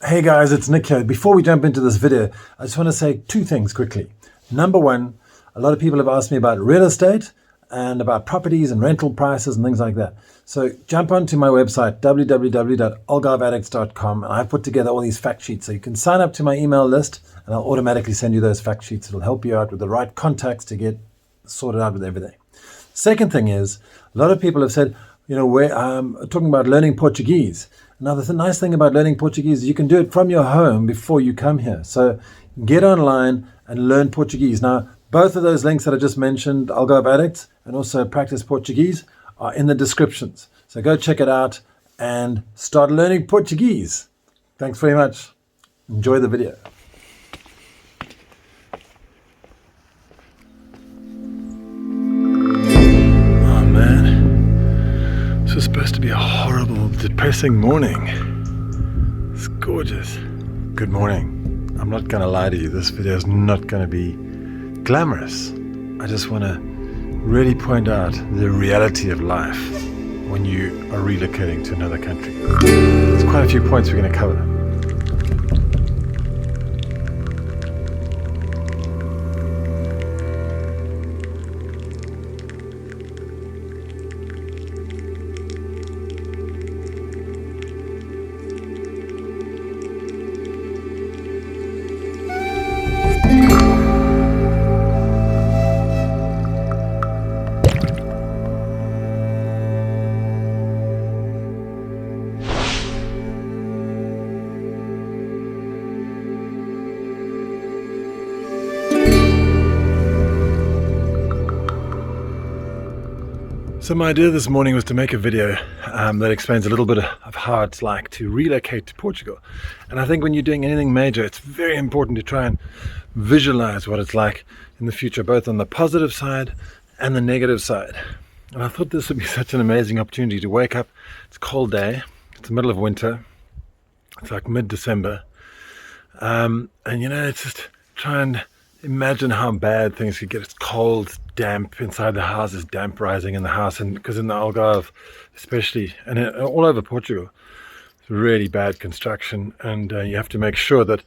Hey guys, it's Nick here. Before we jump into this video, I just want to say two things quickly. Number one, a lot of people have asked me about real estate and about properties and rental prices and things like that. So jump onto my website, www.algarveaddicts.com, and I've put together all these fact sheets. So you can sign up to my email list and I'll automatically send you those fact sheets. It'll help you out with the right contacts to get sorted out with everything. Second thing is, a lot of people have said, we're talking about learning Portuguese. Now, the nice thing about learning Portuguese is you can do it from your home before you come here. So get online and learn Portuguese. Now, both of those links that I just mentioned, Algarve Addicts and also Practice Portuguese, are in the descriptions. So go check it out and start learning Portuguese. Thanks very much. Enjoy the video. This was supposed to be a horrible, depressing morning. It's gorgeous. Good morning. I'm not going to lie to you. This video is not going to be glamorous. I just want to really point out the reality of life when you are relocating to another country. There's quite a few points we're going to cover. So my idea this morning was to make a video that explains a little bit of how it's like to relocate to Portugal. And I think when you're doing anything major, it's very important to try and visualize what it's like in the future, both on the positive side and the negative side. And I thought this would be such an amazing opportunity to wake up. It's a cold day. It's the middle of winter. It's like mid-December. And it's just try and imagine how bad things could get. It's cold, it's damp inside the house, there's damp rising in the house, and because in the Algarve especially, and all over Portugal, it's really bad construction, and you have to make sure that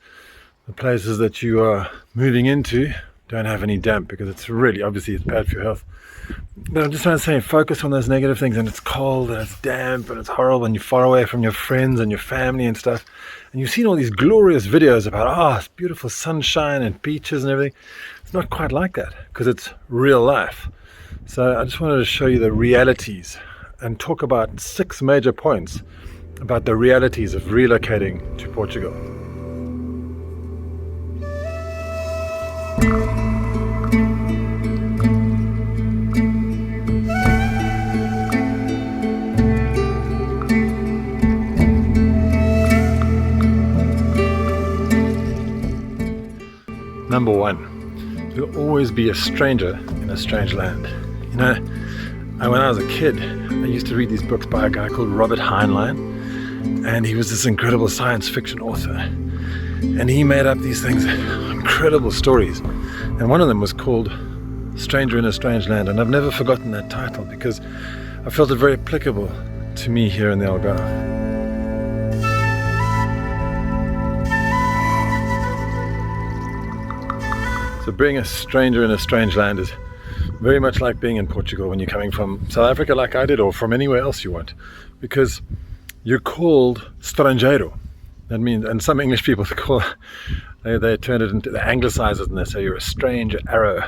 the places that you are moving into don't have any damp, because it's really, obviously it's bad for your health. But I'm just trying to say, focus on those negative things, and it's cold and it's damp and it's horrible and you're far away from your friends and your family and stuff, and you've seen all these glorious videos about it's beautiful sunshine and beaches and everything. It's not quite like that, because it's real life. So I just wanted to show you the realities and talk about 6 major points about the realities of relocating to Portugal. Number 1, you'll always be a stranger in a strange land. When I was a kid, I used to read these books by a guy called Robert Heinlein, and he was this incredible science fiction author. And he made up these things, incredible stories. And one of them was called Stranger in a Strange Land, and I've never forgotten that title because I felt it very applicable to me here in the Algarve. So being a stranger in a strange land is very much like being in Portugal when you're coming from South Africa like I did, or from anywhere else you want, because you're called estrangeiro. That means, and some English people they turn it into, they anglicize it and they say you're a strange arrow.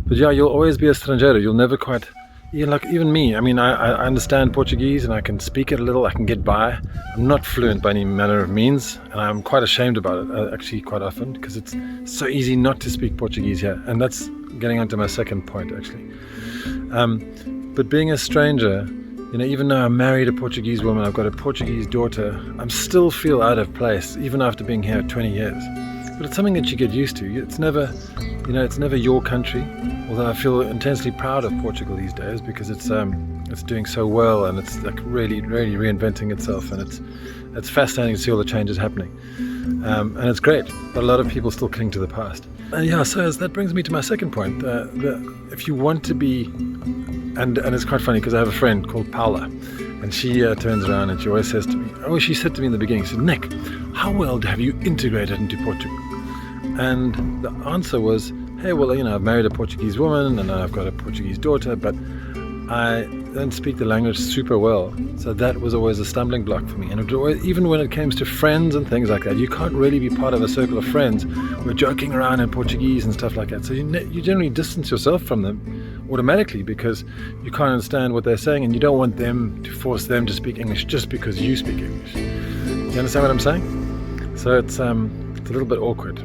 But yeah, you'll always be a estrangeiro. You'll never quite, even me, I understand Portuguese and I can speak it a little, I can get by. I'm not fluent by any manner of means, and I'm quite ashamed about it, actually, quite often, because it's so easy not to speak Portuguese here. And that's getting onto my second point, actually. But being a stranger, even though I'm married a Portuguese woman, I've got a Portuguese daughter, I still feel out of place, even after being here 20 years. But it's something that you get used to. It's never, it's never your country. Although I feel intensely proud of Portugal these days, because it's doing so well, and it's like really, really reinventing itself, and it's fascinating to see all the changes happening. And it's great, but a lot of people still cling to the past. So that brings me to my second point. If you want to be, and it's quite funny because I have a friend called Paula, And she turns around and she always says to me, she said to me in the beginning, she said, Nick, how well have you integrated into Portugal? And the answer was, hey, well, I've married a Portuguese woman and I've got a Portuguese daughter, but I don't speak the language super well. So that was always a stumbling block for me. And even when it came to friends and things like that, you can't really be part of a circle of friends who are joking around in Portuguese and stuff like that. So you generally distance yourself from them automatically because you can't understand what they're saying and you don't want them to force them to speak English just because you speak English. Do you understand what I'm saying? So it's a little bit awkward.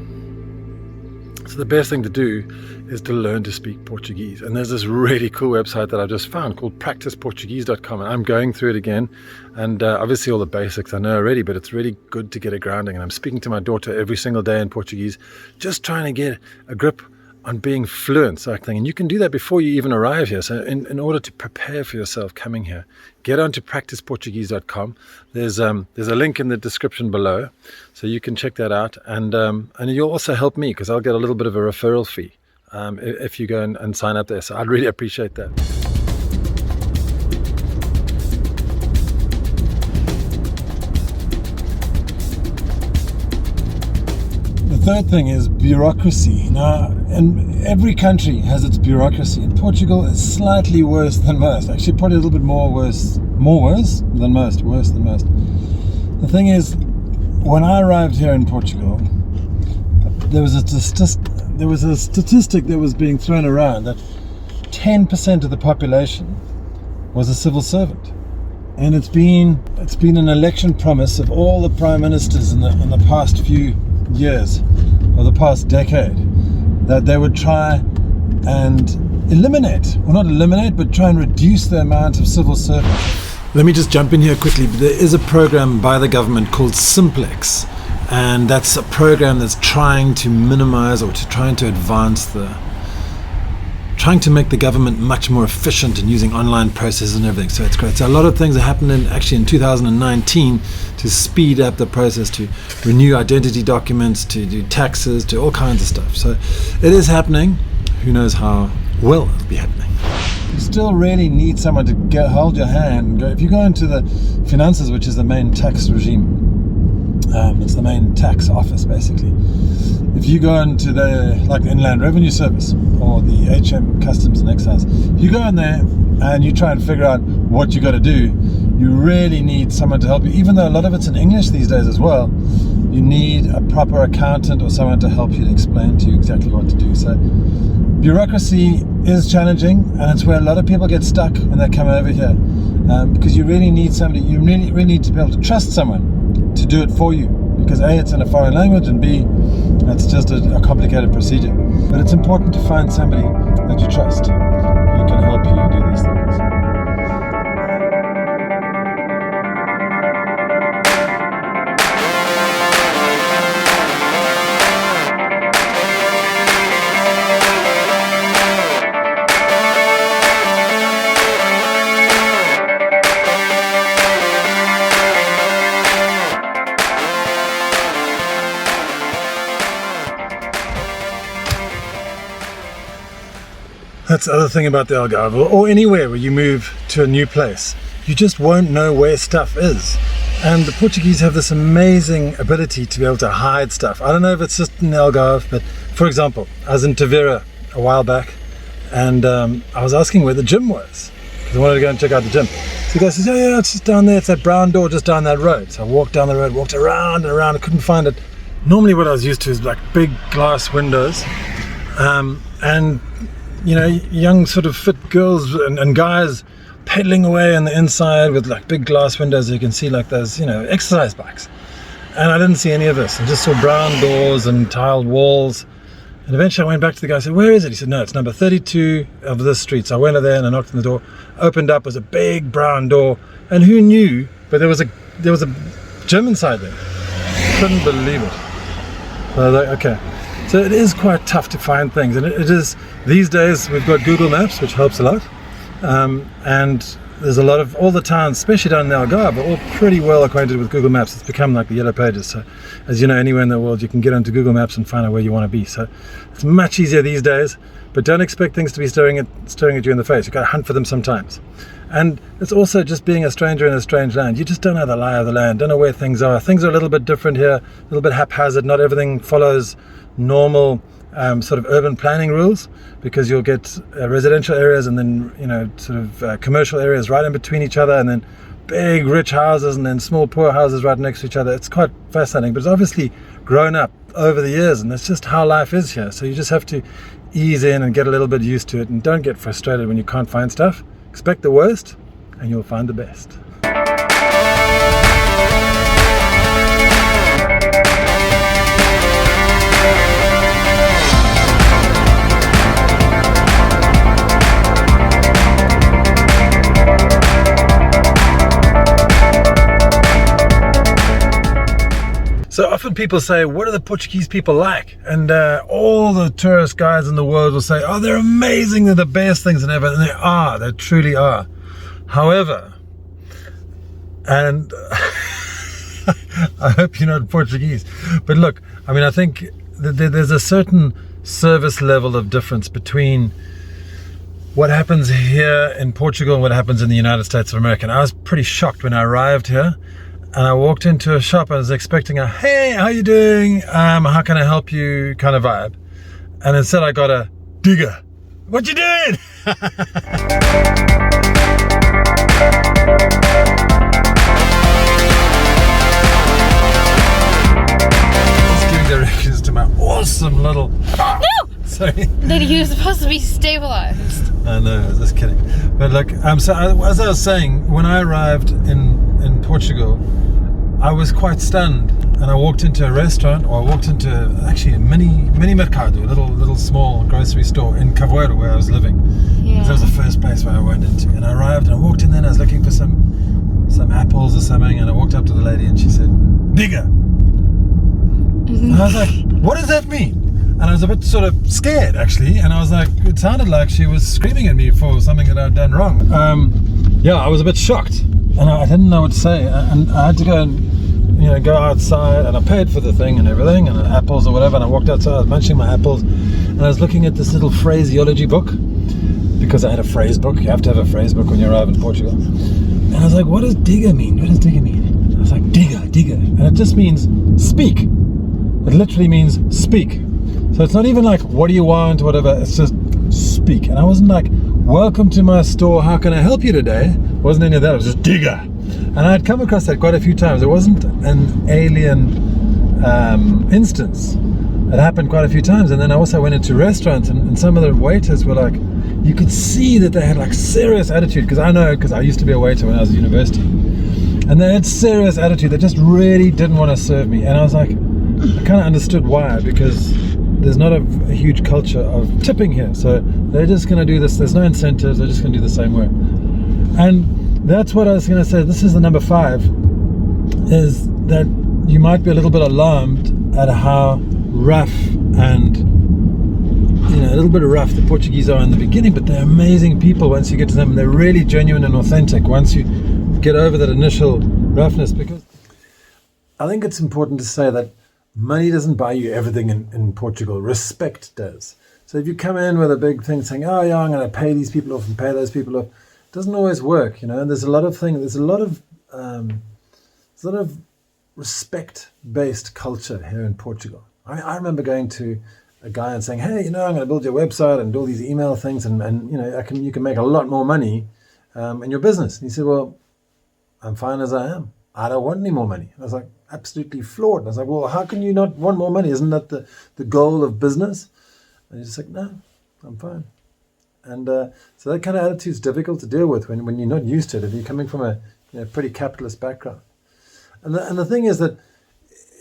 So the best thing to do is to learn to speak Portuguese. And there's this really cool website that I've just found called practiceportuguese.com. And I'm going through it again. And obviously all the basics I know already, but it's really good to get a grounding. And I'm speaking to my daughter every single day in Portuguese, just trying to get a grip on being fluent, sort of thing. And you can do that before you even arrive here. So in order to prepare for yourself coming here, get onto practiceportuguese.com. There's a link in the description below, so you can check that out. And you'll also help me because I'll get a little bit of a referral fee if you go and sign up there. So I'd really appreciate that. The third thing is bureaucracy. Now, and every country has its bureaucracy. In Portugal, it's slightly worse than most. Actually, probably a little bit worse than most. The thing is, when I arrived here in Portugal, there was a statistic that was being thrown around that 10% of the population was a civil servant. And it's been an election promise of all the prime ministers in the past few years, or the past decade, that they would try and try and reduce the amount of civil servants. Let me just jump in here quickly. There is a program by the government called Simplex, and that's a program that's trying to minimize or trying to make the government much more efficient in using online processes and everything. So it's great. So a lot of things are happening actually in 2019 to speed up the process, to renew identity documents, to do taxes, to all kinds of stuff. So it is happening. Who knows how well it'll be happening. You still really need someone to hold your hand and go. If you go into the finances, which is the main tax regime, it's the main tax office basically. If you go into the Inland Revenue Service or the HM Customs and Excise, if you go in there and you try and figure out what you got to do, you really need someone to help you. Even though a lot of it's in English these days as well, you need a proper accountant or someone to help you to explain to you exactly what to do. So bureaucracy is challenging, and it's where a lot of people get stuck when they come over here, because you really need somebody. You really need to be able to trust someone to do it for you, because A, it's in a foreign language, and B, it's just a complicated procedure. But it's important to find somebody that you trust who can help you do these things. That's the other thing about the Algarve, or anywhere where you move to a new place. You just won't know where stuff is. And the Portuguese have this amazing ability to be able to hide stuff. I don't know if it's just in the Algarve, but for example, I was in Tavera a while back, and I was asking where the gym was, because I wanted to go and check out the gym. So the guy says, yeah, it's just down there, it's that brown door just down that road. So I walked down the road, walked around and around, I couldn't find it. Normally what I was used to is big glass windows, and young sort of fit girls and guys pedaling away on the inside with big glass windows. You can see those exercise bikes, and I didn't see any of this. I just saw brown doors and tiled walls. And eventually I went back to the guy and said, where is it? He said, no, it's number 32 of this street. So I went over there and I knocked on the door, opened up, was a big brown door, and who knew, but there was a gym inside there. Couldn't believe it. So I was like, okay. So it is quite tough to find things, and it is, these days we've got Google Maps, which helps a lot, and there's a lot of, all the towns, especially down in the Algarve, are all pretty well acquainted with Google Maps. It's become like the Yellow Pages. So as you know, anywhere in the world you can get onto Google Maps and find out where you want to be. So it's much easier these days, but don't expect things to be staring at you in the face. You've got to hunt for them sometimes. And it's also just being a stranger in a strange land. You just don't know the lie of the land, don't know where things are. Things are a little bit different here, a little bit haphazard. Not everything follows normal sort of urban planning rules, because you'll get residential areas and then, sort of commercial areas right in between each other, and then big rich houses and then small poor houses right next to each other. It's quite fascinating, but it's obviously grown up over the years, and that's just how life is here. So you just have to ease in and get a little bit used to it, and don't get frustrated when you can't find stuff. Expect the worst and you'll find the best. So often people say, what are the Portuguese people like? And all the tourist guides in the world will say, oh, they're amazing, they're the best things and ever. And they truly are. However, and I hope you're not Portuguese, but look, I think there's a certain service level of difference between what happens here in Portugal and what happens in the United States of America. And I was pretty shocked when I arrived here. And I walked into a shop. I was expecting a, hey, how you doing? How can I help you kind of vibe. And instead I got a, digger, what you doing? Just giving directions to my awesome little... No! Sorry. That he was supposed to be stabilized. I know, I was just kidding. But look, as I was saying, when I arrived in Portugal, I was quite stunned, and I walked into a restaurant, or I walked into actually a mini mercado, a little small grocery store in Cavoeiro, where I was living. Yeah. That was the first place where I went into, and I arrived and I walked in there and I was looking for some apples or something, and I walked up to the lady and she said, digger. And I was like, what does that mean? And I was a bit sort of scared, actually, and I was like, it sounded like she was screaming at me for something that I'd done wrong. I was a bit shocked, and I didn't know what to say, and I had to go and go outside, and I paid for the thing and everything, and apples or whatever, and I walked outside, I was munching my apples, and I was looking at this little phraseology book, because I had a phrase book. You have to have a phrase book when you arrive in Portugal. And I was like, what does digger mean? What does digger mean? And I was like, digger, and it just means speak. It literally means speak. So it's not even like, what do you want, whatever, it's just speak. And I wasn't like, welcome to my store, how can I help you today? It wasn't any of that, it was just digger. And I had come across that quite a few times. It wasn't an alien instance. It happened quite a few times. And then I also went into restaurants, and some of the waiters were like, you could see that they had like serious attitude, because I used to be a waiter when I was at university. And they had serious attitude, they just really didn't want to serve me. And I was like, I kind of understood why, because there's not a huge culture of tipping here. So they're just going to do this, there's no incentives, they're just going to do the same way. And that's what I was going to say. This is the number 5, is that you might be a little bit alarmed at how rough and, a little bit rough the Portuguese are in the beginning, but they're amazing people once you get to them, and they're really genuine and authentic once you get over that initial roughness. Because I think it's important to say that money doesn't buy you everything in Portugal. Respect does. So if you come in with a big thing saying, oh yeah, I'm going to pay these people off and pay those people off, it doesn't always work, and there's a lot of things, there's a lot of respect-based culture here in Portugal. I remember going to a guy and saying, hey, I'm going to build your website and do all these email things, and you can make a lot more money in your business. And he said, well, I'm fine as I am. I don't want any more money. I was like, absolutely floored. And I was like, well, how can you not want more money? Isn't that the goal of business? And he's just like, no, I'm fine. And so that kind of attitude is difficult to deal with when you're not used to it, if you're coming from a pretty capitalist background. And the thing is that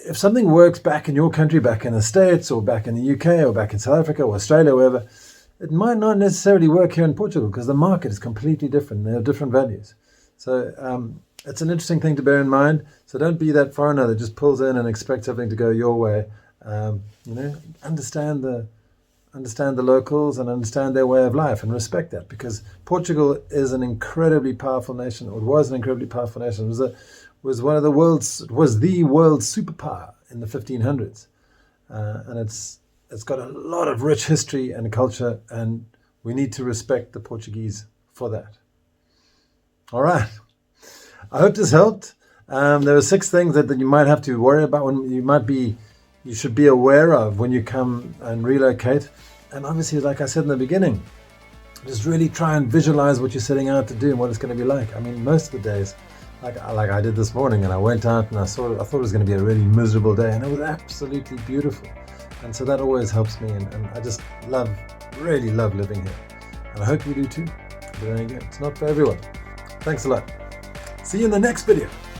if something works back in your country, back in the States, or back in the UK, or back in South Africa, or Australia, or wherever, it might not necessarily work here in Portugal, because the market is completely different. They have different values. So it's an interesting thing to bear in mind. So don't be that foreigner that just pulls in and expects everything to go your way. Understand the locals and understand their way of life and respect that, because Portugal is an incredibly powerful nation, or was an incredibly powerful nation. It was the world's superpower in the 1500s, and it's got a lot of rich history and culture, and we need to respect the Portuguese for that. All right. I hope this helped. There are 6 things that you might have to worry about you should be aware of when you come and relocate. And obviously, like I said in the beginning, just really try and visualize what you're setting out to do and what it's going to be like. I mean, most of the days, like I did this morning, and I went out and I thought it was going to be a really miserable day, and it was absolutely beautiful. And so that always helps me, and I just really love living here. And I hope you do too. But then again, it's not for everyone. Thanks a lot. See you in the next video.